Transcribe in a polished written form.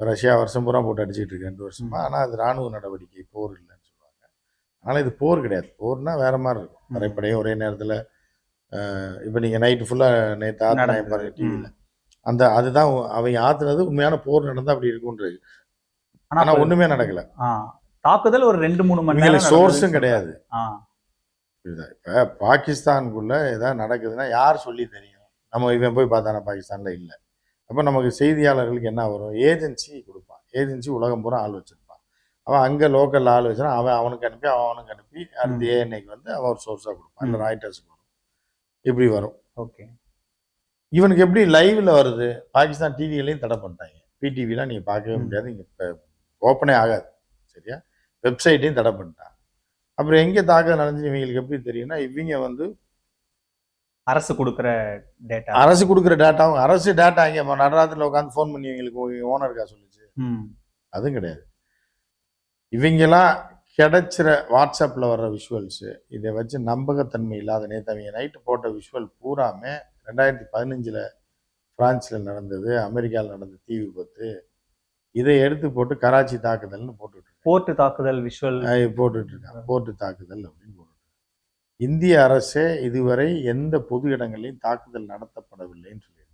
Russia வருஷம் பூரா போட்டு அடிச்சுட்டு இருக்கு 2 வருஷமா. ஆனால் அது ராணுவ நடவடிக்கை, போர் இல்லைன்னு சொல்லுவாங்க. ஆனால் இது போர் கிடையாது. போர்னா வேற மாதிரி இருக்கும். தரைப்படையும் ஒரே நேரத்தில் இப்போ நீங்கள் நைட்டு ஃபுல்லாக நேற்று ஆத்தினாயம் பாருங்க டிவியில், அந்த அதுதான் அவங்க ஆத்துனது உண்மையான போர் நடந்தால் அப்படி இருக்குன்றது. ஆனால் ஒன்றுமே நடக்கலை. தாக்குதல் ஒரு 2-3 மணி நேரம் சோர்ஸும் கிடையாது. இப்போ பாகிஸ்தானுக்குள்ள ஏதாவது நடக்குதுன்னா யார் சொல்லி தெரியும்? நம்ம இவன் போய் பார்த்தானா பாகிஸ்தானில் இல்லை. அப்போ நமக்கு செய்தியாளர்களுக்கு என்ன வரும்? ஏஜென்சி கொடுப்பான். ஏஜென்சி உலகம் பூரா ஆள் வச்சுருப்பான். அவன் அங்கே லோக்கல் ஆள் வச்சுனா அவனுக்கு அனுப்பி அவனுக்கு அனுப்பி அடுத்து ஏஎன்ஐக்கு வந்து அவன் ஒரு சோர்ஸாக கொடுப்பான். இல்லை ராய்டர்ஸுக்கு வரும், இப்படி வரும். ஓகே, இவனுக்கு எப்படி லைவில் வருது? பாகிஸ்தான் டிவிகளையும் தடை பண்ணிட்டாங்க. பிடிவிலாம் நீங்கள் பார்க்கவே முடியாது, இங்கே இப்போ ஓப்பனே ஆகாது. சரியா? வெப்சைட்டையும் தடை பண்ணிட்டாங்க. அப்புறம் எங்கே தாக்குதல் நடந்துச்சு இவங்களுக்கு எப்படி தெரியும்னா, இவங்க வந்து அரசு கொடுக்குற டேட்டா, அரசு டேட்டா இங்கே நடராத்திரில் உட்காந்து ஃபோன் பண்ணி இவங்களுக்கு ஓனருக்கா சொல்லிச்சு? அதுவும் கிடையாது. இவங்கெல்லாம் கிடைச்சிற வாட்ஸ்அப்பில் வர்ற விஷுவல்ஸு, இதை வச்சு நம்பகத்தன்மை இல்லாத நேற்று அவங்க நைட்டு போட்ட விஷுவல் பூராமே 2015 பிரான்ஸில் நடந்தது, அமெரிக்காவில் நடந்த தீ விபத்து, இதை எடுத்து போட்டு கராச்சி தாக்குதல்னு போர்ட்டு தாக்குதல் விஷுவல் போட்டுட்டு இருக்காங்க. போர்ட்டு தாக்குதல் அப்படின்னு போட்டு. இந்திய அரசே இதுவரை எந்த பொது இடங்களிலும் தாக்குதல் நடத்தப்படவில்லைன்னு சொல்லி